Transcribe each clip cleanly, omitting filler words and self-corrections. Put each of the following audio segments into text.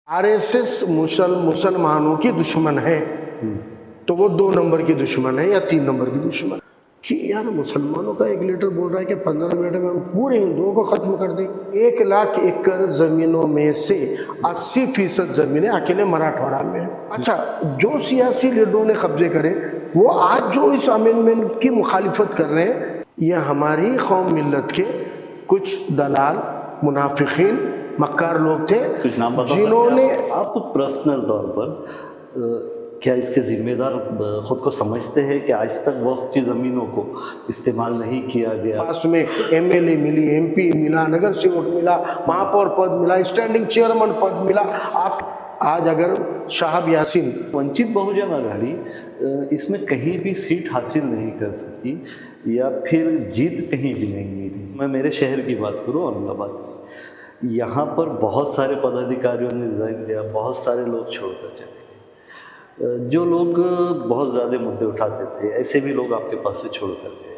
RSS मुसलमानों की दुश्मन है तो वो 2 नंबर की दुश्मन है या 3 नंबर की दुश्मन कि यार मुसलमानों का एक लीडर बोल रहा है कि 15 मिनट में हम पूरे हिंदुओं को खत्म कर देंगे। 1 लाख एकड़ जमीनों में से 80% जमीनें अकेले मराठवाड़ा में है। अच्छा, जो सियासी लीडरों ने कब्जे करे वो आज जो इस अमेंडमेंट की मुखालिफत कर रहे हैं, ये हमारी कौम मिल्लत के कुछ दलाल मुनाफिकीन मक्कार लोग थे कुछ नाम बता जिन्होंने आप पर्सनल तौर पर क्या इसके जिम्मेदार खुद को समझते हैं कि आज तक वक्फ की ज़मीनों को इस्तेमाल नहीं किया गया? पास में एमएलए मिली, एमपी मिला, नगर सेवक मिला, महापौर पद मिला, स्टैंडिंग चेयरमैन पद मिला। आप आज अगर शाहब यासीन, वंचित बहुजन आघाड़ी इसमें कहीं भी सीट हासिल नहीं कर सकी या फिर जीत कहीं भी नहीं मिली। मैं मेरे शहर की बात करूँ, औरंगाबाद की, यहाँ पर बहुत सारे पदाधिकारियों ने रिजाइन दिया, बहुत सारे लोग छोड़कर चले गए। जो लोग बहुत ज़्यादा मुद्दे उठाते थे ऐसे भी लोग आपके पास से छोड़ कर गए।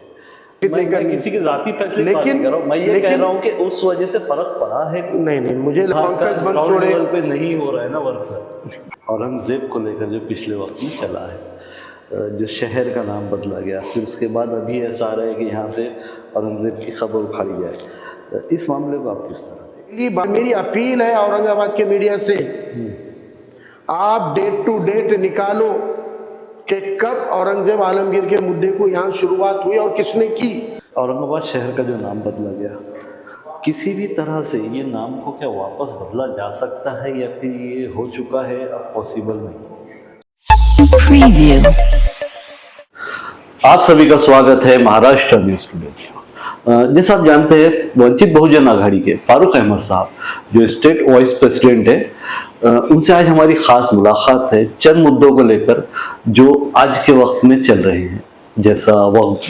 मैं किसी के जाती फैसले की बात नहीं कर रहा हूँ, मैं ये कह रहा हूँ कि उस वजह से फर्क पड़ा है। नहीं, मुझे पंकज मंसूरे पे नहीं हो रहा है ना वर्क सर। औरंगजेब को लेकर जो पिछले वक्त में चला है, जो शहर का नाम बदला गया, फिर उसके बाद अभी ऐसा आ रहा है कि यहाँ से औरंगजेब की खबर उखाड़ी जाए, इस मामले को आप किस तरह? मेरी अपील है औरंगाबाद के मीडिया से, आप डेट टू डेट निकालो कि कब औरंगजेब आलमगीर के मुद्दे को यहाँ शुरुआत हुई और किसने की। औरंगाबाद शहर का जो नाम बदला गया, किसी भी तरह से ये नाम को क्या वापस बदला जा सकता है या फिर ये हो चुका है, अब पॉसिबल नहीं? आप सभी का स्वागत है महाराष्ट्र न्यूज टुडे। जैसा आप जानते हैं, वंचित बहुजन आघाड़ी के फारूक अहमद साहब जो स्टेट वाइस प्रेसिडेंट है, उनसे आज हमारी खास मुलाकात है चंद मुद्दों को लेकर जो आज के वक्त में चल रहे हैं, जैसा वक्त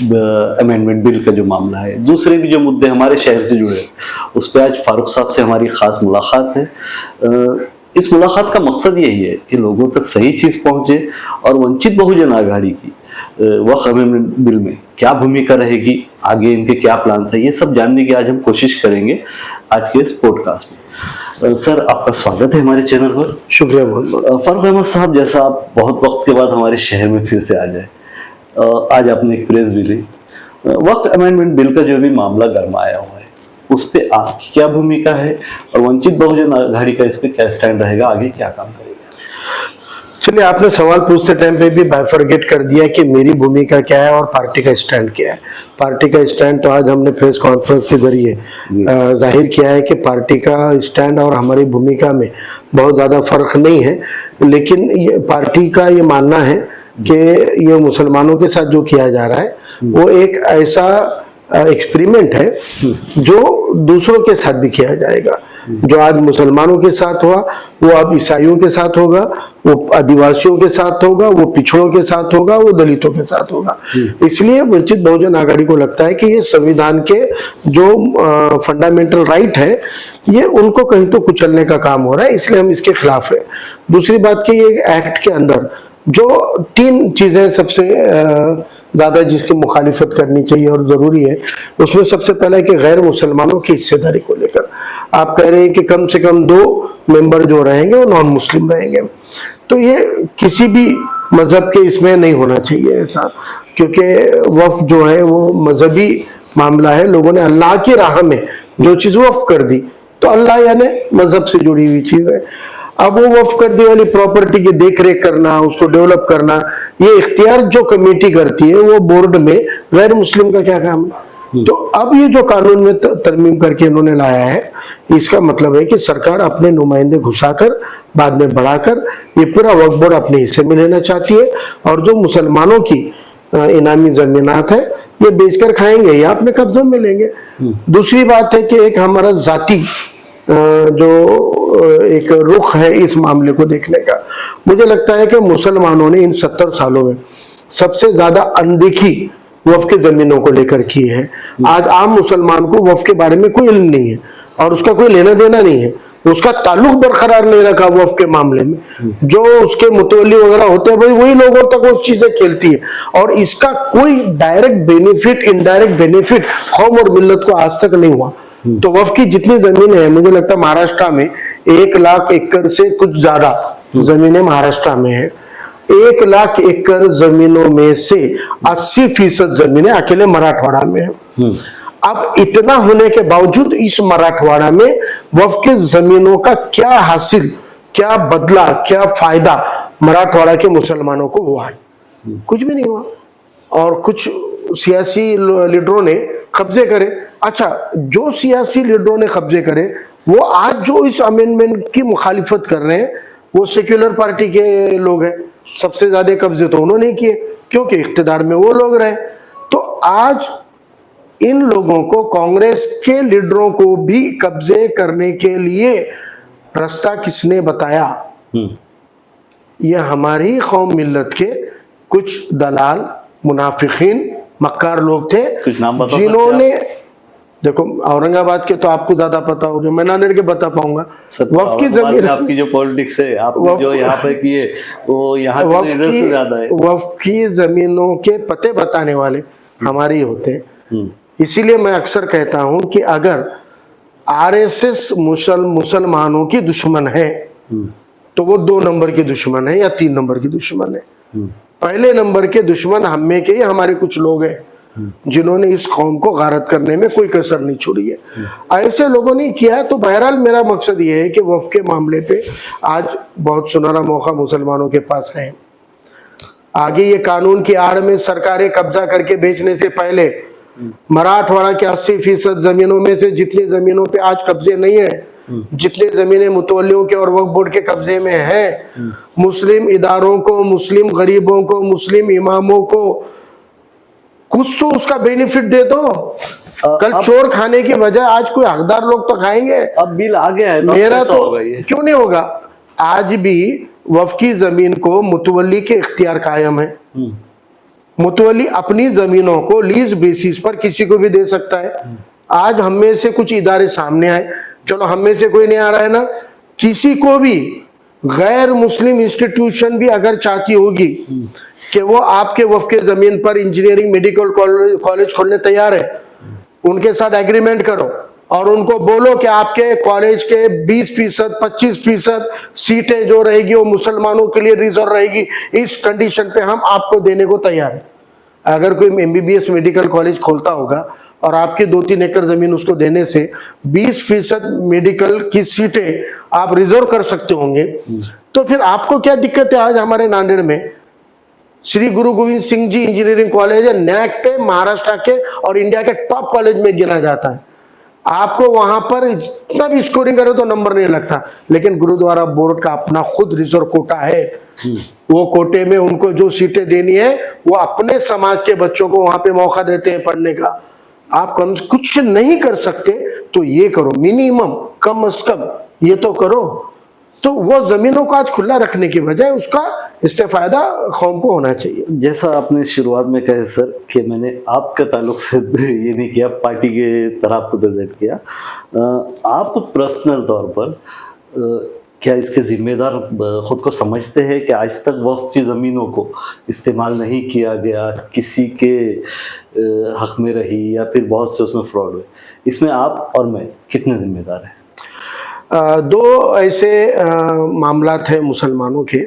अमेंडमेंट बिल का जो मामला है, दूसरे भी जो मुद्दे हमारे शहर से जुड़े हैं, उस पर आज फारूक साहब से हमारी खास मुलाकात है। इस मुलाकात का मकसद यही है कि लोगों तक सही चीज़ पहुंचे और वंचित बहुजन आघाड़ी की वक्फ अमेंडमेंट बिल में क्या भूमिका रहेगी, आगे इनके क्या प्लान है, ये सब जानने की आज हम कोशिश करेंगे आज के इस पॉडकास्ट में। सर, आपका स्वागत है हमारे चैनल पर। शुक्रिया बहुत बहुत। फारूक अहमद साहब, जैसा आप बहुत वक्त के बाद हमारे शहर में फिर से आ जाए, आज आपने एक प्रेस भी ली, वक्फ अमेंडमेंट बिल का जो भी मामला गरमाया हुआ है उस पर आपकी क्या भूमिका है और वंचित बहुजन आघाड़ी का इस पर क्या स्टैंड रहेगा, आगे क्या काम करेगा? चलिए, आपने सवाल पूछते टाइम पे भी बाइफरगेट कर दिया कि मेरी भूमिका क्या है और पार्टी का स्टैंड क्या है। पार्टी का स्टैंड तो आज हमने प्रेस कॉन्फ्रेंस के जरिए जाहिर किया है कि पार्टी का स्टैंड और हमारी भूमिका में बहुत ज़्यादा फर्क नहीं है, लेकिन ये पार्टी का ये मानना है कि ये मुसलमानों के साथ जो किया जा रहा है वो एक ऐसा एक्सपेरिमेंट है जो दूसरों के साथ भी किया जाएगा। जो आज मुसलमानों के साथ हुआ वो अब ईसाइयों के साथ होगा, वो आदिवासियों के साथ होगा, वो पिछड़ों के साथ होगा, वो दलितों के साथ होगा। इसलिए वंचित बहुजन आघाड़ी को लगता है कि ये संविधान के जो फंडामेंटल राइट है ये उनको कहीं तो कुचलने का काम हो रहा है, इसलिए हम इसके खिलाफ है। दूसरी बात कि ये एक्ट के अंदर जो 3 चीजें सबसे ज्यादा जिसकी मुखालिफत करनी चाहिए और जरूरी है, उसमें सबसे पहला है कि गैर मुसलमानों की हिस्सेदारी को लेकर आप कह रहे हैं कि कम से कम 2 मेंबर जो रहेंगे वो नॉन मुस्लिम रहेंगे, तो ये किसी भी मजहब के इसमें नहीं होना चाहिए ऐसा, क्योंकि वक्फ जो है वो मजहबी मामला है। लोगों ने अल्लाह की राह में जो चीज वक्फ कर दी तो अल्लाह यानी मजहब से जुड़ी हुई चीज है। अब वो वक्फ कर दी वाली प्रॉपर्टी की देख रेख करना, उसको डेवलप करना, ये इख्तियार जो कमेटी करती है वो बोर्ड में गैर मुस्लिम का क्या काम है। तो अब ये जो कानून में तरमीम करके इन्होंने लाया है, इसका मतलब है कि सरकार अपने नुमाइंदे घुसाकर बाद में बढ़ाकर ये पूरा वक्फ बोर्ड अपने हिस्से में लेना चाहती है और जो मुसलमानों की इनामी जमीनात है ये बेचकर खाएंगे या अपने कब्जे में लेंगे। दूसरी बात है कि एक हमारा जाति जो एक रुख है इस मामले को देखने का, मुझे लगता है कि मुसलमानों ने इन 70 सालों में सबसे ज्यादा अनदेखी वक्फ के जमीनों को लेकर की है। आज आम मुसलमान को वक्फ के बारे में कोई इल्म नहीं है और उसका कोई लेना देना नहीं है, उसका ताल्लुक बरकरार नहीं रखा वक्फ के मामले में। जो उसके मुतवल्ली वगैरह होते हैं वही लोगों तक वो चीजें खेलती है और इसका कोई डायरेक्ट बेनिफिट इनडायरेक्ट बेनिफिट कौम और मिल्लत को आज तक नहीं हुआ। तो वक्फ की जितनी जमीन है, मुझे लगता है महाराष्ट्र में 1 लाख एकड़ से कुछ ज्यादा जमीनें महाराष्ट्र में है। 1 लाख एकड़ जमीनों में से 80% जमीनें अकेले मराठवाड़ा में है। अब इतना होने के बावजूद इस मराठवाड़ा में वक्फ के जमीनों का क्या हासिल, क्या बदला, क्या फायदा मराठवाड़ा के मुसलमानों को हुआ है? कुछ भी नहीं हुआ। और कुछ सियासी लीडरों ने कब्जे करे। अच्छा, जो सियासी लीडरों ने कब्जे करे वो आज जो इस अमेंडमेंट की मुखालिफत कर रहे हैं वो सेक्युलर पार्टी के लोग हैं। सबसे ज्यादा कब्जे तो उन्होंने किए क्योंकि इख्तिदार में वो लोग रहे। तो आज इन लोगों को, कांग्रेस के लीडरों को भी कब्जे करने के लिए रास्ता किसने बताया? ये हमारी कौम मिल्लत के कुछ दलाल, मुनाफिकीन, मक्कार लोग थे कुछ नाम बता जिन्होंने, देखो औरंगाबाद के तो आपको ज्यादा पता होगा, मैं नांदेड़ के बता पाऊंगा। वक्फ की जमीन, आपकी जो पॉलिटिक्स है, आपने जो यहाँ पे किए वो यहाँ के लीडर से ज्यादा है। वक्फ की जमीनों के पते बताने वाले हमारे ही होते हैं। इसीलिए मैं अक्सर कहता हूं कि अगर आरएसएस मुसलमानों की दुश्मन है तो वो 2 नंबर की दुश्मन है या 3 नंबर की दुश्मन है। पहले नंबर के दुश्मन हम में के ही हमारे कुछ लोग हैं जिन्होंने इस कौम को गारत करने में कोई कसर नहीं छोड़ी है। ऐसे लोगों ने किया। तो बहरहाल मेरा मकसद ये है कि वक्फ के मामले पे आज बहुत सुनहरा मौका मुसलमानों के पास है। आगे ये कानून की आड़ में सरकारें कब्जा करके बेचने से पहले मराठवाड़ा के 80% जमीनों में से जितनी जमीनों पे आज कब्जे नहीं है, जितनी जमीनें मुतवल्लियों के और वक्फ बोर्ड के कब्जे में है, मुस्लिम इदारों को, मुस्लिम गरीबों को, मुस्लिम इमामों को कुछ तो उसका बेनिफिट दे दो। कल चोर खाने की वजह आज कोई हकदार लोग तो खाएंगे। अब बिल आ गया है, मेरा तो क्यों नहीं होगा? आज भी वक्फ की जमीन को मुतवल्ली के इख्तियार कायम है। मुतवल्ली अपनी जमीनों को लीज बेसिस पर किसी को भी दे सकता है। आज हम में से कुछ इदारे सामने आए, चलो हम में से कोई नहीं आ रहा है ना, किसी को भी गैर मुस्लिम इंस्टीट्यूशन भी अगर चाहती होगी कि वो आपके वक्फ के जमीन पर इंजीनियरिंग मेडिकल कॉलेज खोलने तैयार है, उनके साथ एग्रीमेंट करो और उनको बोलो कि आपके कॉलेज के 20%, 25% सीटें जो रहेगी वो मुसलमानों के लिए रिजर्व रहेगी। इस कंडीशन पे हम आपको देने को तैयार है। अगर कोई एमबीबीएस मेडिकल कॉलेज खोलता होगा और आपकी 2-3 एकड़ जमीन उसको देने से 20% मेडिकल की सीटें आप रिजर्व कर सकते होंगे, तो फिर आपको क्या दिक्कत है? आज हमारे नांदेड़ में श्री गुरु गोविंद सिंह जी इंजीनियरिंग कॉलेज है, नैक पे महाराष्ट्र के और इंडिया के टॉप कॉलेज में गिना जाता है। आपको वहां पर जितना भी स्कोरिंग करे तो नंबर नहीं लगता, लेकिन गुरुद्वारा बोर्ड का अपना खुद रिजर्व कोटा है। वो कोटे में उनको जो सीटें देनी है वो अपने समाज के बच्चों को वहां पे मौका देते हैं पढ़ने का। आप कम कुछ नहीं कर सकते तो ये करो, मिनिमम कम से कम ये तो करो। तो वो जमीनों को आज खुला रखने की बजाय उसका इस्तेफायदा कौम को होना चाहिए। जैसा आपने शुरुआत में कहे सर कि मैंने आपके ताल्लुक से ये नहीं किया, पार्टी के तरह आपको प्रेजेंट किया, आप पर्सनल तौर पर क्या इसके जिम्मेदार खुद को समझते हैं कि आज तक वक्फ की ज़मीनों को इस्तेमाल नहीं किया गया, किसी के हक में रही या फिर बहुत से उसमें फ्रॉड हुए, इसमें आप और मैं कितने जिम्मेदार हैं? 2 ऐसे मामला थे मुसलमानों के।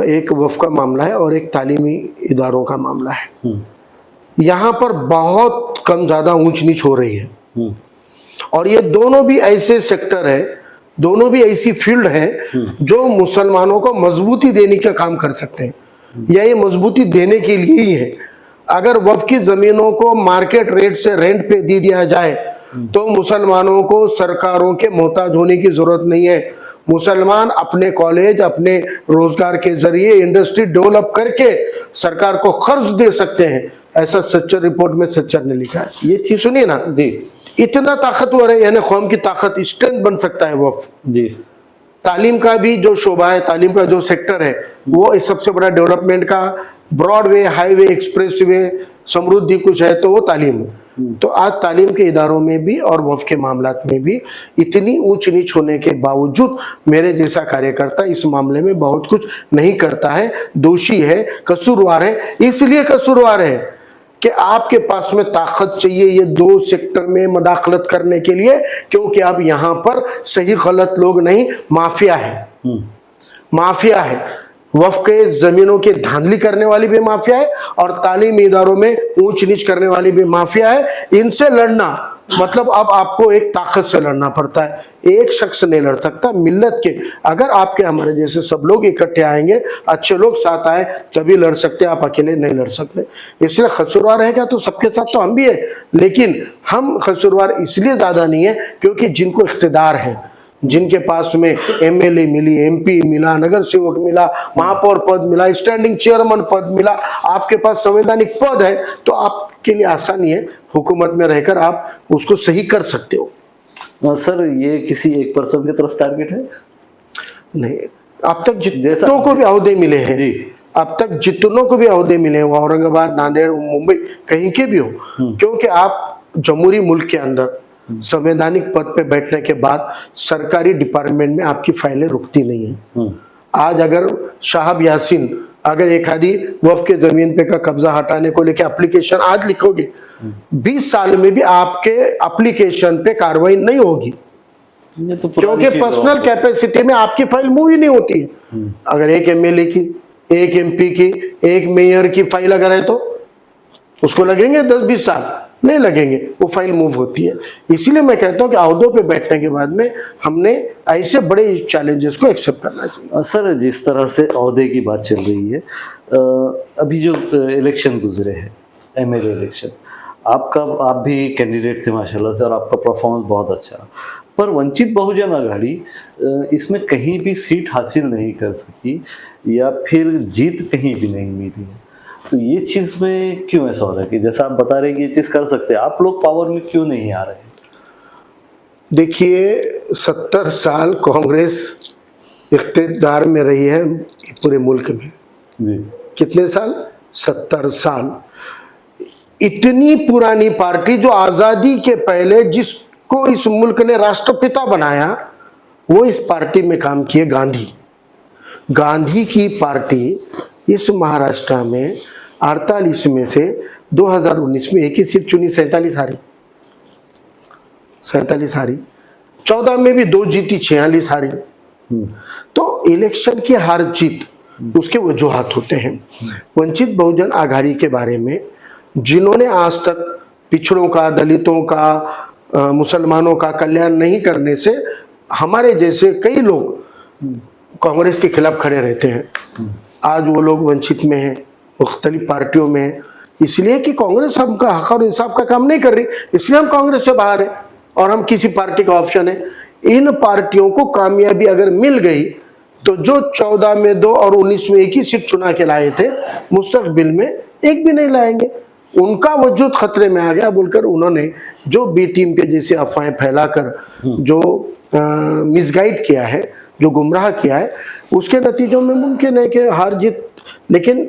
एक वक्फ का मामला है और एक तालीमी इदारों का मामला है। यहाँ पर बहुत कम ज़्यादा ऊंच नीच हो रही है और ये दोनों भी ऐसे सेक्टर है, दोनों भी ऐसी फील्ड है जो मुसलमानों को मजबूती देने का काम कर सकते हैं या ये मजबूती देने के लिए ही है। अगर वक्फ की ज़मीनों को मार्केट रेट से रेंट पे दे दिया जाए तो मुसलमानों को सरकारों के मोहताज होने की जरूरत नहीं है। मुसलमान अपने कॉलेज, अपने रोजगार के जरिए इंडस्ट्री डेवलप करके सरकार को कर्ज दे सकते हैं। ऐसा सच्चर रिपोर्ट में सच्चर ने लिखा है। ये चीज सुनिए ना जी, इतना ताकतवर है, यानी कौम की ताकत स्ट्रेंथ बन सकता है वक्फ जी। तालीम का भी जो शोबा है, तालीम का जो सेक्टर है, वो इस सबसे बड़ा डेवलपमेंट का ब्रॉडवे, हाईवे, एक्सप्रेसवे, समृद्धि कुछ है तो वो तालीम है। तो आज तालीम के इदारों में भी और वक्फ के मामलात में भी इतनी ऊंच नीच होने के बावजूद मेरे जैसा कार्यकर्ता इस मामले में बहुत कुछ नहीं करता है, दोषी है, कसूरवार है। इसलिए कसूरवार है कि आपके पास में ताकत चाहिए ये 2 सेक्टर में मदाखलत करने के लिए, क्योंकि अब यहाँ पर सही गलत लोग नहीं, माफिया है। माफिया है, वक्फ के जमीनों की धांधली करने वाली भी माफिया है और तालीमी इदारों में ऊंच नीच करने वाली भी माफिया है। इनसे लड़ना मतलब अब आपको एक ताकत से लड़ना पड़ता है, एक शख्स नहीं लड़ सकता। मिल्लत के अगर आपके हमारे जैसे सब लोग इकट्ठे आएंगे, अच्छे लोग साथ आए, तभी लड़ सकते, आप अकेले नहीं लड़ सकते। इसलिए कसूरवार रहेगा तो सबके साथ तो हम भी है, लेकिन हम कसूरवार इसलिए ज्यादा नहीं है क्योंकि जिनको इख्तिदार है, जिनके पास में एमएलए मिली, एमपी मिला, नगर सेवक मिला, महापौर पद मिला, स्टैंडिंग चेयरमैन पद मिला, आपके पास संवैधानिक पद है, तो आपके लिए आसानी है, हुकूमत में रहकर आप उसको सही कर सकते हो। सर ये किसी एक पर्सन की तरफ टारगेट है? नहीं, अब तक जितनों को भी अहदे मिले हैं जी, अब तक जितनों को भी अहदे मिले हैं, वो औरंगाबाद, नांदेड़, मुंबई, कहीं के भी हो, क्योंकि आप जमहूरी मुल्क के अंदर संवैधानिक पद पे बैठने के बाद सरकारी डिपार्टमेंट में आपकी फाइलें रुकती नहीं है। आज अगर साहब यासीन अगर एक आधी वक्फ के जमीन पे का कब्जा हटाने को लेकर एप्लीकेशन आज लिखोगे, 20 साल में भी आपके एप्लीकेशन पे कार्रवाई नहीं होगी, ये तो क्योंकि पर्सनल कैपेसिटी में आपकी फाइल मूव ही नहीं होती है। अगर एक एमएलए की, एक एमपी की, एक मेयर की फाइल अगर है तो उसको लगेंगे 10-20 साल, नहीं लगेंगे, वो फाइल मूव होती है। इसीलिए मैं कहता हूँ कि अहदों पे बैठने के बाद में हमने ऐसे बड़े चैलेंजेस को एक्सेप्ट करना चाहिए। सर जिस तरह से अहदे की बात चल रही है, अभी जो इलेक्शन गुजरे हैं, एमएलए इलेक्शन, आप भी कैंडिडेट थे माशाल्लाह से और आपका परफॉर्मेंस बहुत अच्छा, पर वंचित बहुजन आघाड़ी इसमें कहीं भी सीट हासिल नहीं कर सकी या फिर जीत कहीं भी नहीं मिली है। तो ये चीज़ में क्यों ऐसा हो रहा है कि जैसा आप बता रहे हैं कि ये चीज़ कर सकते हैं, आप लोग पावर में क्यों नहीं आ रहे? देखिए 70 साल कांग्रेस इख्तिदार में रही है पूरे मुल्क में। जी, कितने साल? 70 साल। इतनी पुरानी पार्टी जो आज़ादी के पहले जिसको इस मुल्क ने राष्ट्रपिता बनाया, वो इस पार्टी में काम किए। गांधी की पार्टी इस महाराष्ट्र में 48 में से 2019 में एक ही सीट चुनी, 47 हारी, 14 में भी 2 जीती, 46 हारी। तो इलेक्शन की हार जीत उसके वजूहात होते हैं। वंचित बहुजन आघाड़ी के बारे में जिन्होंने आज तक पिछड़ों का, दलितों का, मुसलमानों का कल्याण नहीं करने से हमारे जैसे कई लोग कांग्रेस के खिलाफ खड़े रहते हैं, आज वो लोग वंचित में हैं, मुख्तलिफ पार्टियों में हैं, इसलिए कि कांग्रेस हमका हक और इंसाफ का काम नहीं कर रही, इसलिए हम कांग्रेस से बाहर हैं और हम किसी पार्टी का ऑप्शन है। इन पार्टियों को कामयाबी अगर मिल गई तो जो 14 में 2 और 19 में 1 ही सीट चुना के लाए थे, मुस्तकबिल में एक भी नहीं लाएंगे, उनका वजूद खतरे में आ गया बोलकर उन्होंने जो बी टीम के जैसे अफवाहें फैलाकर जो मिसगाइड किया है, जो गुमराह किया है, उसके नतीजों में मुमकिन है कि हार जीत। लेकिन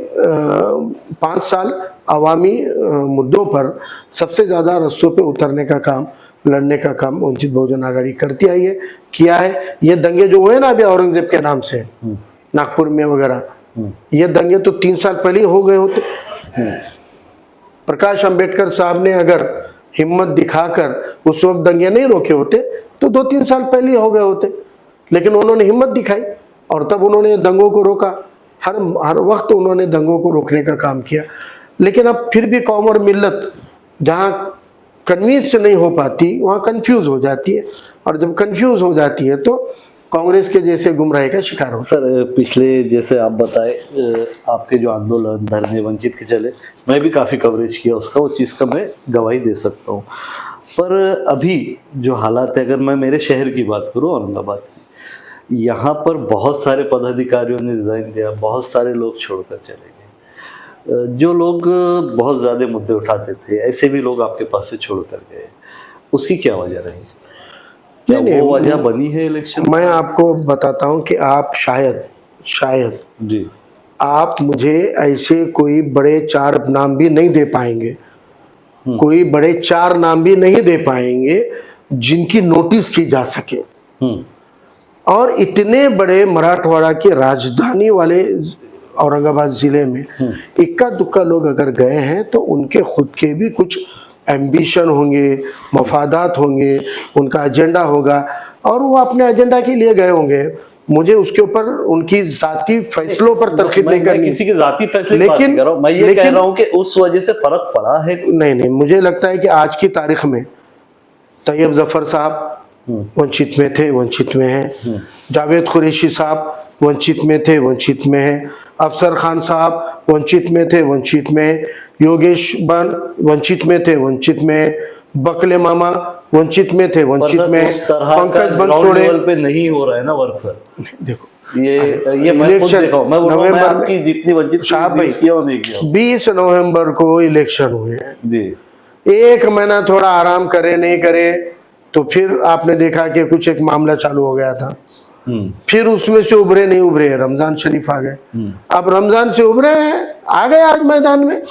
5 साल अवामी मुद्दों पर सबसे ज़्यादा रस्तों पे उतरने का काम, लड़ने का काम वंचित बहुजन आघाड़ी करती आई है, किया है। ये दंगे जो हुए ना अभी औरंगजेब के नाम से नागपुर में वगैरह, ये दंगे तो 3 साल पहले ही हो गए होते। प्रकाश अंबेडकर साहब ने अगर हिम्मत दिखाकर उस वक्त दंगे नहीं रोके होते तो 2-3 साल पहले ही हो गए होते, लेकिन उन्होंने हिम्मत दिखाई और तब उन्होंने दंगों को रोका। हर वक्त उन्होंने दंगों को रोकने का काम किया। लेकिन अब फिर भी कौम और मिल्लत जहाँ कन्विंस नहीं हो पाती, वहाँ कंफ्यूज हो जाती है, और जब कंफ्यूज हो जाती है तो कांग्रेस के जैसे गुमराही का शिकार हो। सर पिछले जैसे आप बताए, आपके जो आंदोलन धरने वंचित के चले, मैं भी काफ़ी कवरेज किया उसका, वो चीज़ का मैं गवाही दे सकता हूँ। पर अभी जो हालात है, अगर मैं मेरे शहर की बात करूँ, औरंगाबाद की, यहाँ पर बहुत सारे पदाधिकारियों ने रिजाइन दिया, बहुत सारे लोग छोड़कर चले गए। जो लोग बहुत ज़्यादा मुद्दे उठाते थे, ऐसे भी लोग आपके पास से छोड़कर गए, उसकी क्या वजह रही? क्या वो वजह बनी है इलेक्शन? मैं आपको बताता हूँ कि आप शायद जी, आप मुझे ऐसे कोई बड़े 4 नाम भी नहीं दे पाएंगे, कोई बड़े 4 नाम भी नहीं दे पाएंगे जिनकी नोटिस की जा सके। और इतने बड़े मराठवाड़ा की राजधानी वाले औरंगाबाद जिले में इक्का दुक्का लोग अगर गए हैं तो उनके खुद के भी कुछ एम्बिशन होंगे, मफादात होंगे, उनका एजेंडा होगा और वो अपने एजेंडा के लिए गए होंगे। मुझे उसके ऊपर उनकी जाती फैसलों पर तरकीब नहीं करनी। किसी के जाती फैसले की बात नहीं कर रहा हूं, मैं ये कह रहा हूं कि उस वजह से फर्क पड़ा है। नहीं, मुझे लगता है कि आज की तारीख में तैयब जफर साहब वंचित में थे, वंचित में हैं। जावेद कुरैशी साहब वंचित में थे, वंचित में हैं। अफसर खान साहब वंचित में थे, वंचित में हैं। योगेश बन वंचित में थे, वंचित में हैं। बकले मामा वंचित में थे, वंचित में। पंकज बनसोड़े पे नहीं हो रहा है ना वर्क सर। देखो ये मैं खुद देखा हूं, मैं बोल रहा हूं, मैं आपकी जितनी वंचित साहब भाई किया नहीं किया। 20 नवंबर को इलेक्शन हुए हैं जी, एक महीना थोड़ा आराम करे नहीं करे तो फिर आपने देखा कि कुछ एक मामला चालू हो गया था। फिर उसमें से उभरे नहीं उभरे, रमजान शरीफ आ गए। अब रमजान से उभरे हैं, आ गए आज मैदान में।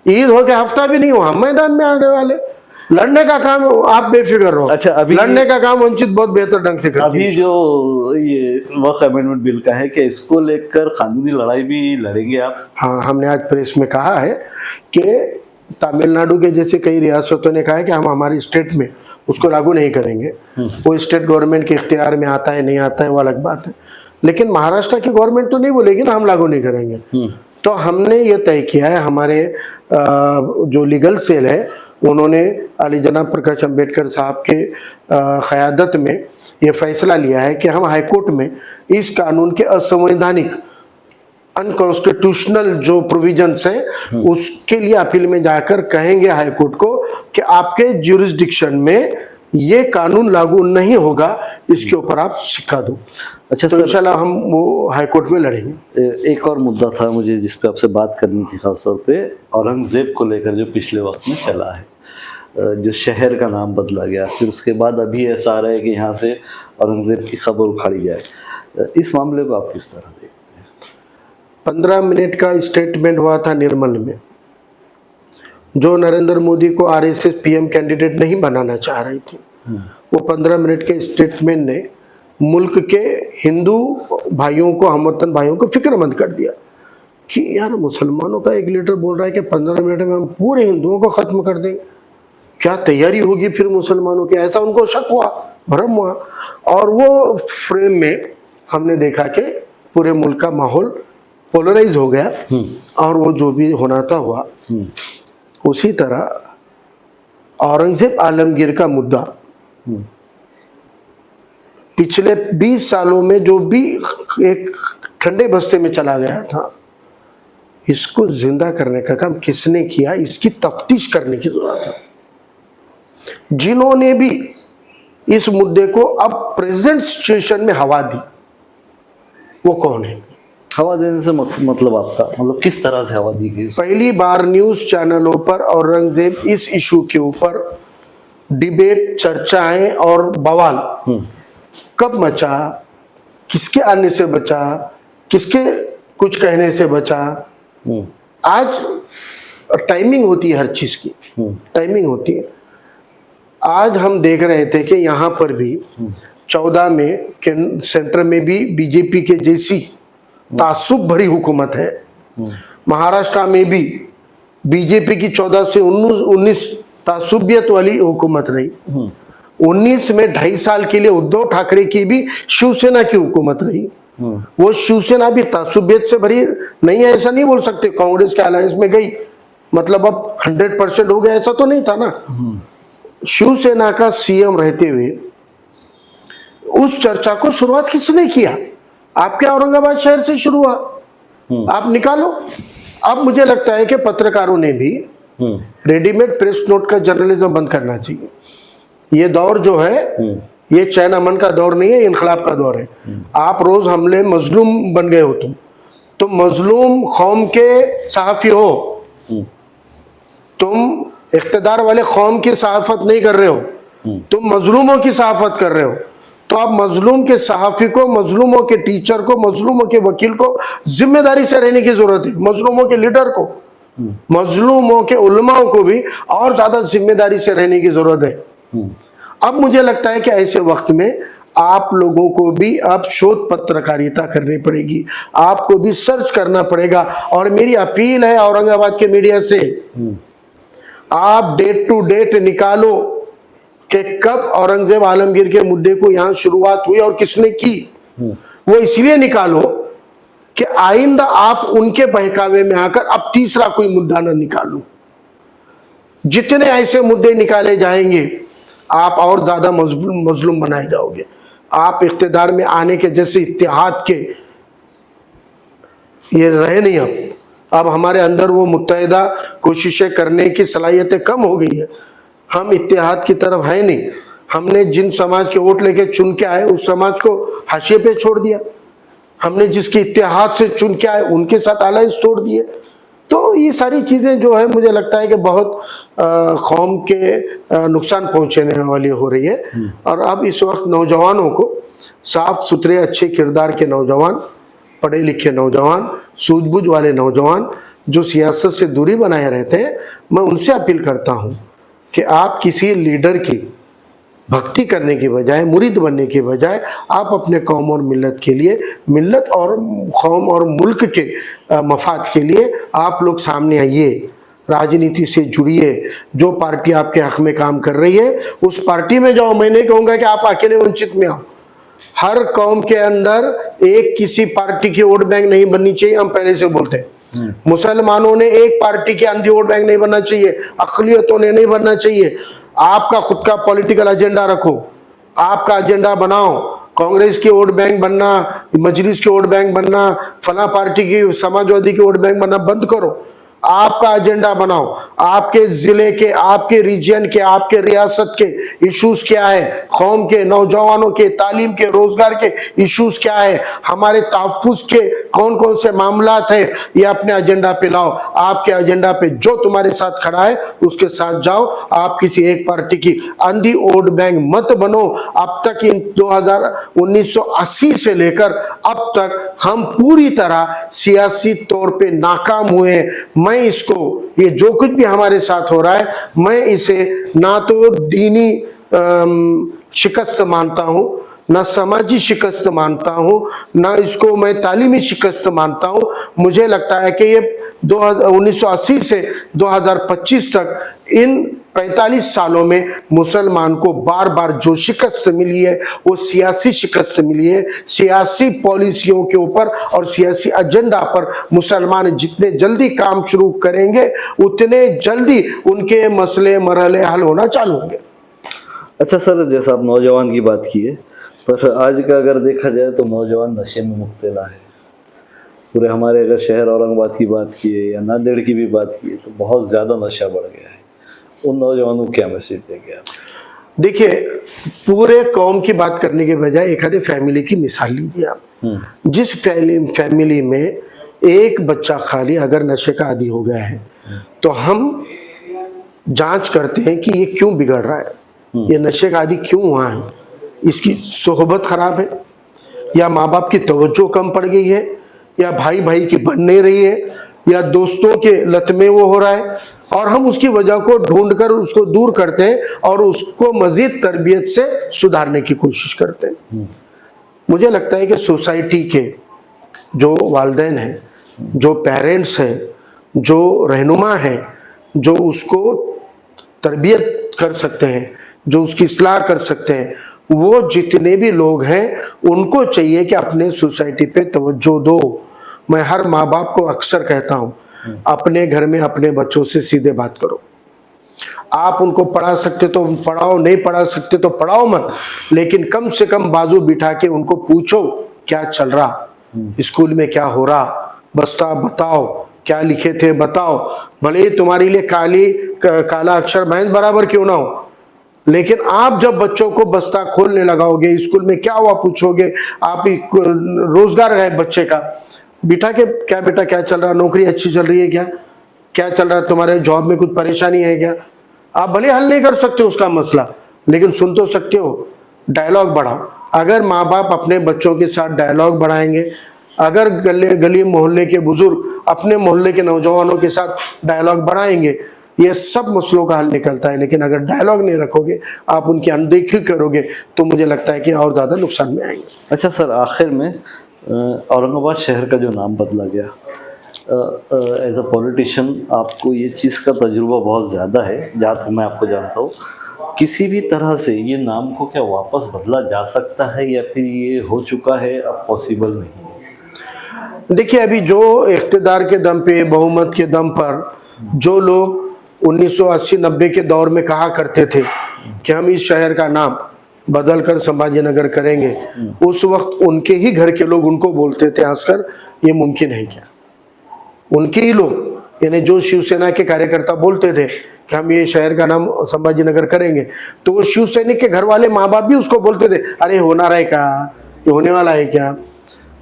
ईद होके हफ्ता भी नहीं हुआ, हम मैदान में आने वाले। लड़ने का काम आप बेफिक्र रहो। अच्छा, अभी लड़ने का काम वंचित बहुत बेहतर ढंग से करती है। अभी जो ये वक्त अमेंडमेंट बिल का है कि इसको लेकर कानूनी लड़ाई भी लड़ेंगे आप? हाँ, हमने आज प्रेस में कहा है कि तमिलनाडु के जैसे कई रियासतों ने कहा है कि हम हमारी स्टेट में उसको लागू नहीं करेंगे। वो स्टेट गवर्नमेंट के इख्तियार में आता है नहीं आता है वो अलग बात है, लेकिन महाराष्ट्र की गवर्नमेंट तो नहीं बोलेगी ना हम लागू नहीं करेंगे। तो हमने ये तय किया है, हमारे जो लीगल सेल है उन्होंने अली जनाब प्रकाश अम्बेडकर साहब के क़यादत में ये फैसला लिया है कि हम हाईकोर्ट में इस कानून के असंवैधानिक अनकॉन्स्टिट्यूशनल जो प्रोविजंस हैं उसके लिए अपील में जाकर कहेंगे हाईकोर्ट को कि आपके ज्यूरिसडिक्शन में ये कानून लागू नहीं होगा, इसके ऊपर आप सिक्का दो। अच्छा तो इंशाल्लाह हम वो हाईकोर्ट में लड़ेंगे। एक और मुद्दा था मुझे जिस पे आपसे बात करनी थी, खासतौर पे औरंगजेब को लेकर जो पिछले वक्त में चला है, जो शहर का नाम बदला गया, फिर उसके बाद अभी ऐसा आ रहा है कि यहाँ से औरंगजेब की खबर उखाड़ी जाए। इस मामले को आप किस तरह देखते हैं? 15 मिनट का स्टेटमेंट हुआ था निर्मल में, जो नरेंद्र मोदी को आरएसएस पीएम कैंडिडेट नहीं बनाना चाह रही थी। वो 15 मिनट के स्टेटमेंट ने मुल्क के हिंदू भाइयों को, हमवतन भाइयों को फिक्रमंद कर दिया कि यार मुसलमानों का एक लीडर बोल रहा है कि 15 मिनट में हम पूरे हिंदुओं को खत्म कर देंगे। क्या तैयारी होगी फिर मुसलमानों की, ऐसा उनको शक हुआ, भ्रम हुआ। और वो फ्रेम में हमने देखा कि पूरे मुल्क का माहौल पोलराइज हो गया और वो जो भी होना था हुआ। उसी तरह औरंगजेब आलमगीर का मुद्दा पिछले 20 सालों में जो भी एक ठंडे बस्ते में चला गया था, इसको जिंदा करने का काम किसने किया, इसकी तफ्तीश करने की जरूरत है। जिन्होंने भी इस मुद्दे को अब प्रेजेंट सिचुएशन में हवा दी, वो कौन है? हवा देने से मतलब आपका मतलब किस तरह से हवा दी गई? पहली बार न्यूज चैनलों पर औरंगजेब इस इशू के ऊपर डिबेट, चर्चाएं और बवाल कब मचा, किसके आने से बचा, किसके कुछ कहने से बचा। आज टाइमिंग होती है, हर चीज की टाइमिंग होती है। आज हम देख रहे थे कि यहाँ पर भी 14 में सेंटर में भी बीजेपी के जैसी तासुब भरी हुकूमत है। महाराष्ट्र में भी बीजेपी की 14 से 19 तासुबियत वाली हुकूमत रही। 19 में 2.5 साल के लिए उद्धव ठाकरे की भी शिवसेना की हुकूमत रही। वो शिवसेना भी तासुबियत से भरी नहीं है, ऐसा नहीं बोल सकते। कांग्रेस के अलायंस में गई मतलब अब 100% हो गया, ऐसा तो नहीं था ना। शिवसेना का सीएम रहते हुए उस चर्चा को शुरुआत किसने किया? आपके औरंगाबाद शहर से शुरू हुआ, आप निकालो। अब मुझे लगता है कि पत्रकारों ने भी रेडीमेड प्रेस नोट का जर्नलिज्म बंद करना चाहिए। ये दौर जो है ये चैन अमन का दौर नहीं है, इनकलाब का दौर है। आप रोज हमले मजलूम बन गए हो, तुम मजलूम कौम के सहाफी हो, तुम इख्तिदार वाले कौम की सहाफत नहीं कर रहे हो, तुम मजलूमों की सहाफत कर रहे हो। तो आप मजलूम के सहाफी को, मजलूमों के टीचर को, मजलूमों के वकील को जिम्मेदारी से रहने की जरूरत है। मजलूमों के लीडर को, मजलूमों के उलमाओं को भी और ज्यादा जिम्मेदारी से रहने की जरूरत है। अब मुझे लगता है कि ऐसे वक्त में आप लोगों को भी अब शोध पत्रकारिता करनी पड़ेगी, आपको भी सर्च करना पड़ेगा। और मेरी अपील है औरंगाबाद के मीडिया से, आप डेट टू डेट निकालो कि कब औरंगजेब आलमगीर के मुद्दे को यहां शुरुआत हुई और किसने की। वो इसलिए निकालो कि आइंदा आप उनके बहकावे में आकर अब तीसरा कोई मुद्दा ना निकालो। जितने ऐसे मुद्दे निकाले जाएंगे आप और ज्यादा मजलूम बनाए जाओगे। आप इख्तिदार में आने के जैसे इत्तेहाद के ये रहे नहीं। अब हमारे अंदर वो मुत्तहिदा कोशिशें करने की सलाहियतें कम हो गई है। हम इत्तेहाद की तरफ है नहीं। हमने जिन समाज के वोट लेके चुन के आए उस समाज को हाशिए पे छोड़ दिया। हमने जिसके इत्तेहाद से चुन के आए उनके साथ अलायंस तोड़ दिए। तो ये सारी चीजें जो है मुझे लगता है कि बहुत कौम के नुकसान पहुंचाने वाली हो रही है। और अब इस वक्त नौजवानों को, साफ सुथरे अच्छे किरदार के नौजवान, पढ़े लिखे नौजवान, सूझबूझ वाले नौजवान जो सियासत से दूरी बनाए रहते हैं, मैं उनसे अपील करता हूं कि आप किसी लीडर की भक्ति करने के बजाय, मुरीद बनने के बजाय, आप अपने कौम और मिल्लत के लिए, मिल्लत और कौम और मुल्क के मफाद के लिए आप लोग सामने आइए, राजनीति से जुड़िए। जो पार्टी आपके हक में काम कर रही है उस पार्टी में जाओ। मैं नहीं कहूँगा कि आप अकेले वंचित में आओ। हर कौम के अंदर एक किसी पार्टी की वोट बैंक नहीं बननी चाहिए, हम पहले से बोलते हैं। मुसलमानों ने एक पार्टी के अंधी वोट बैंक नहीं बनना चाहिए, अक़लियतों ने नहीं बनना चाहिए। आपका खुद का पॉलिटिकल एजेंडा रखो, आपका एजेंडा बनाओ। कांग्रेस की वोट बैंक बनना, मजलिस की वोट बैंक बनना, फला पार्टी की, समाजवादी की वोट बैंक बनना बंद करो। आपका एजेंडा बनाओ। आपके जिले के, आपके रीजन के, आपके रियासत के इश्यूज क्या है, कौम के, नौजवानों के, तालीम के, रोजगार के इश्यूज क्या है, हमारे तहफ्फुज़ के कौन कौन से मामलात है, ये अपने एजेंडा पे लाओ। आपके एजेंडा पे जो तुम्हारे साथ खड़ा है उसके साथ जाओ। आप किसी एक पार्टी की अंधी वोट बैंक मत बनो। अब तक इन 1980 से लेकर अब तक हम पूरी तरह सियासी तौर पे नाकाम हुए हैं। मैं इसको, ये जो कुछ भी हमारे साथ हो रहा है, मैं इसे ना तो दीनी शिकस्त मानता हूं, ना समाजी शिकस्त मानता हूं, ना इसको मैं तालीमी शिकस्त मानता हूं। मुझे लगता है कि ये 1980 से 2025 तक इन 45 सालों में मुसलमान को बार बार जो शिकस्त मिली है वो सियासी शिकस्त मिली है। सियासी पॉलिसियों के ऊपर और सियासी एजेंडा पर मुसलमान जितने जल्दी काम शुरू करेंगे उतने जल्दी उनके मसले मरहले हल होना चालू होंगे। अच्छा सर, जैसा आप नौजवान की बात की है, पर आज का अगर देखा जाए तो नौजवान नशे में मुब्तला है। पूरे हमारे अगर शहर औरंगाबाद की बात की है या नांदेड़ की भी बात की है तो बहुत ज़्यादा नशा बढ़ गया है। उन नौजवानों को क्या मैसेज देंगे आप? देखिए, पूरे कौम की बात करने के बजाय एक आधे फैमिली की मिसाल लीजिए आप। जिस फैमिली में एक बच्चा खाली अगर नशे का आदी हो गया है तो हम जांच करते हैं कि ये क्यों बिगड़ रहा है, ये नशे का आदी क्यों हुआ है। इसकी सोहबत खराब है, या माँ बाप की तवज्जो कम पड़ गई है, या भाई भाई की बन नहीं रही है, या दोस्तों के लत में वो हो रहा है, और हम उसकी वजह को ढूंढकर उसको दूर करते हैं और उसको मजीद तरबियत से सुधारने की कोशिश करते हैं। मुझे लगता है कि सोसाइटी के जो वालिदैन हैं, जो पेरेंट्स हैं, जो रहनुमा हैं, जो उसको तरबियत कर सकते हैं, जो उसकी इस्लाह कर सकते हैं, वो जितने भी लोग हैं उनको चाहिए कि अपने सोसाइटी पे तवज्जो दो। मैं हर माँ बाप को अक्सर कहता हूँ, अपने घर में अपने बच्चों से सीधे बात करो। आप उनको पढ़ा सकते तो पढ़ाओ, नहीं पढ़ा सकते तो पढ़ाओ मत, लेकिन कम से कम बाजू बिठा के उनको पूछो क्या चल रहा, स्कूल में क्या हो रहा, बस्ता बताओ, क्या लिखे थे बताओ। भले ही तुम्हारे लिए काला अक्षर भैंस बराबर क्यों ना हो, लेकिन आप जब बच्चों को बस्ता खोलने लगाओगे, स्कूल में क्या हुआ पूछोगे, आप रोजगार है बच्चे का, बिठा के क्या बेटा क्या चल रहा, नौकरी अच्छी चल रही है क्या, क्या चल रहा है तुम्हारे जॉब में, कुछ परेशानी है क्या। आप भले हल नहीं कर सकते उसका मसला, लेकिन सुन तो सकते हो। डायलॉग बढ़ाओ। अगर माँ बाप अपने बच्चों के साथ डायलॉग बढ़ाएंगे, अगर गली मोहल्ले के बुजुर्ग अपने मोहल्ले के नौजवानों के साथ डायलॉग बढ़ाएंगे, ये सब मसलों का हल निकलता है। लेकिन अगर डायलॉग नहीं रखोगे, आप उनकी अनदेखी करोगे, तो मुझे लगता है कि और ज़्यादा नुकसान में आएंगे। अच्छा सर, आखिर में औरंगाबाद शहर का जो नाम बदला गया, एज अ पॉलिटिशियन आपको ये चीज़ का तजुर्बा बहुत ज़्यादा है, जहाँ तक मैं आपको जानता हूँ, किसी भी तरह से ये नाम को क्या वापस बदला जा सकता है या फिर ये हो चुका है, अब पॉसिबल नहीं है? देखिए, अभी जो इख्तिदार के दम पे, बहुमत के दम पर जो लोग 1980-90 के दौर में कहा करते थे कि हम इस शहर का नाम बदल कर संभाजीनगर करेंगे, उस वक्त उनके ही घर के लोग उनको बोलते थे हंसकर, ये मुमकिन है क्या? उनके ही लोग, यानी जो शिवसेना के कार्यकर्ता बोलते थे कि हम ये शहर का नाम संभाजीनगर करेंगे, तो वो शिव सैनिक के घर वाले माँ बाप भी उसको बोलते थे, अरे होना रहा है क्या, ये होने वाला है क्या?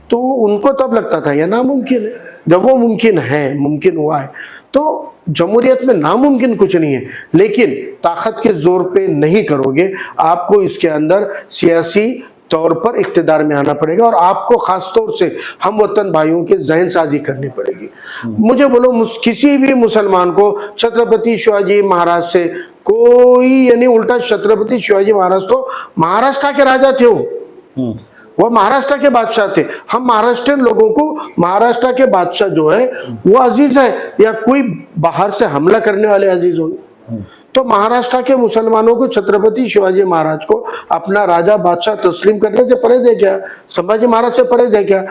तो उनको तब लगता था यह नामुमकिन है। जब वो मुमकिन है, मुमकिन हुआ है, तो जमहूरियत में नामुमकिन कुछ नहीं है। लेकिन ताकत के जोर पे नहीं करोगे, आपको इसके अंदर सियासी तौर पर इख्तिदार में आना पड़ेगा और आपको खास तौर से हम वतन भाइयों के जहन साजी करनी पड़ेगी। मुझे बोलो, किसी भी मुसलमान को छत्रपति शिवाजी महाराज से कोई, यानी उल्टा, छत्रपति शिवाजी महाराज तो महाराष्ट्र के राजा थे, वो महाराष्ट्र के बादशाह थे। हम महाराष्ट्रियन लोगों को महाराष्ट्र के बादशाह जो है वो अजीज है, या कोई बाहर से हमला करने वाले अजीज होंगे? तो महाराष्ट्र के मुसलमानों को छत्रपति शिवाजी महाराज को अपना राजा बादशाह तस्लीम करने से परहेज है क्या? संभाजी महाराज से परहेज है क्या?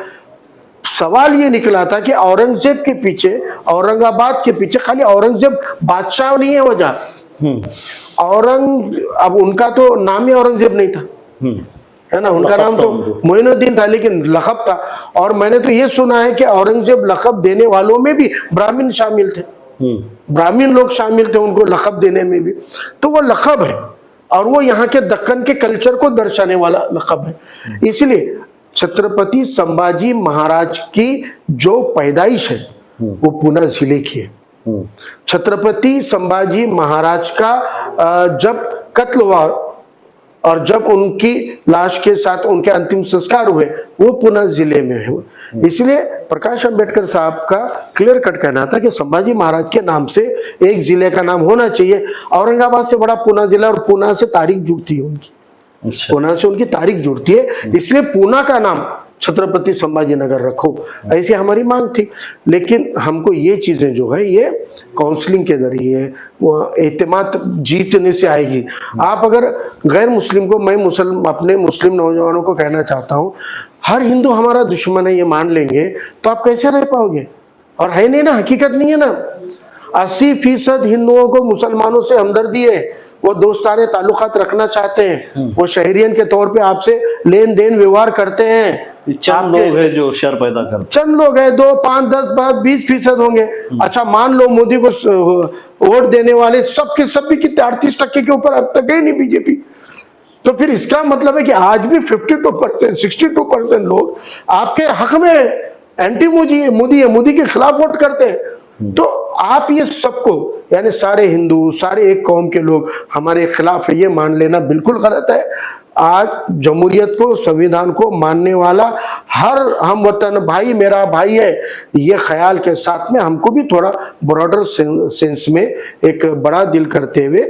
सवाल ये निकला था कि औरंगजेब के पीछे, औरंगाबाद के पीछे खाली औरंगजेब बादशाह नहीं है वजह, अब उनका तो नाम ही औरंगजेब नहीं था, है ना? उनका नाम तो मोइनुद्दीन था, लेकिन लखब था। और मैंने तो ये सुना है कि औरंगजेब लखब देने वालों में भी ब्राह्मण शामिल थे, ब्राह्मण लोग शामिल थे उनको लखब देने में भी। तो वो लखब है और वो यहाँ के दक्कन के कल्चर को दर्शाने वाला लखब है। इसलिए छत्रपति संभाजी महाराज की जो पैदाइश है वो पुणे जिले की है। छत्रपति संभाजी महाराज का जब कत्ल हुआ और जब उनकी लाश के साथ उनके अंतिम संस्कार हुए, वो पुणे जिले में हुए। इसलिए प्रकाश अंबेडकर साहब का क्लियर कट कहना था कि संभाजी महाराज के नाम से एक जिले का नाम होना चाहिए। औरंगाबाद से बड़ा पुणे जिला, और पुणे से तारीख जुड़ती है उनकी, पुणे से उनकी तारीख जुड़ती है, इसलिए पुणे का नाम छत्रपति संभाजीनगर रखो, ऐसी हमारी मांग थी। लेकिन हमको ये चीजें जो है ये काउंसलिंग के जरिए एतमाद जीतने से आएगी। आप अगर गैर मुस्लिम को, मैं अपने मुस्लिम नौजवानों को कहना चाहता हूँ, हर हिंदू हमारा दुश्मन है ये मान लेंगे तो आप कैसे रह पाओगे? और है नहीं ना, हकीकत नहीं है ना। 80% हिंदुओं को मुसलमानों से हमदर्दी है, वो दोस्ताने ताल्लुकात रखना चाहते हैं, वो शहरियन के तौर पे आपसे लेन देन व्यवहार करते हैं। चंद लोग हैं जो शर पैदा करते, चंद लोग हैं, 2, 5, 10, 20% होंगे। अच्छा, मान लो मोदी को वोट देने वाले सबके सब भी कितने 38% के ऊपर अब तक गई नहीं बीजेपी। तो फिर इसका मतलब है कि आज भी 52%, 62% लोग आपके हक में एंटी मोदी के खिलाफ वोट करते हैं। तो आप ये सबको, यानी सारे हिंदू, सारे एक कौम के लोग हमारे खिलाफ है, ये मान लेना बिल्कुल गलत है। आज जमहूरियत को, संविधान को मानने वाला हर हम वतन भाई मेरा भाई है, ये ख्याल के साथ में हमको भी थोड़ा ब्रॉडर सेंस में एक बड़ा दिल करते हुए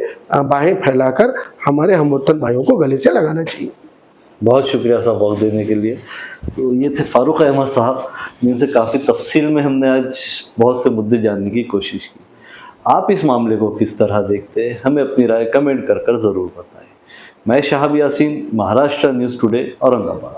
बाहें फैलाकर हमारे हम वतन भाइयों को गले से लगाना चाहिए। बहुत शुक्रिया साहब वक्त देने के लिए। तो ये थे फारूक अहमद साहब, जिनसे काफ़ी तफसील में हमने आज बहुत से मुद्दे जानने की कोशिश की। आप इस मामले को किस तरह देखते हैं, हमें अपनी राय कमेंट कर ज़रूर बताएं। मैं शहाब यासीन, महाराष्ट्र न्यूज़ टुडे, औरंगाबाद।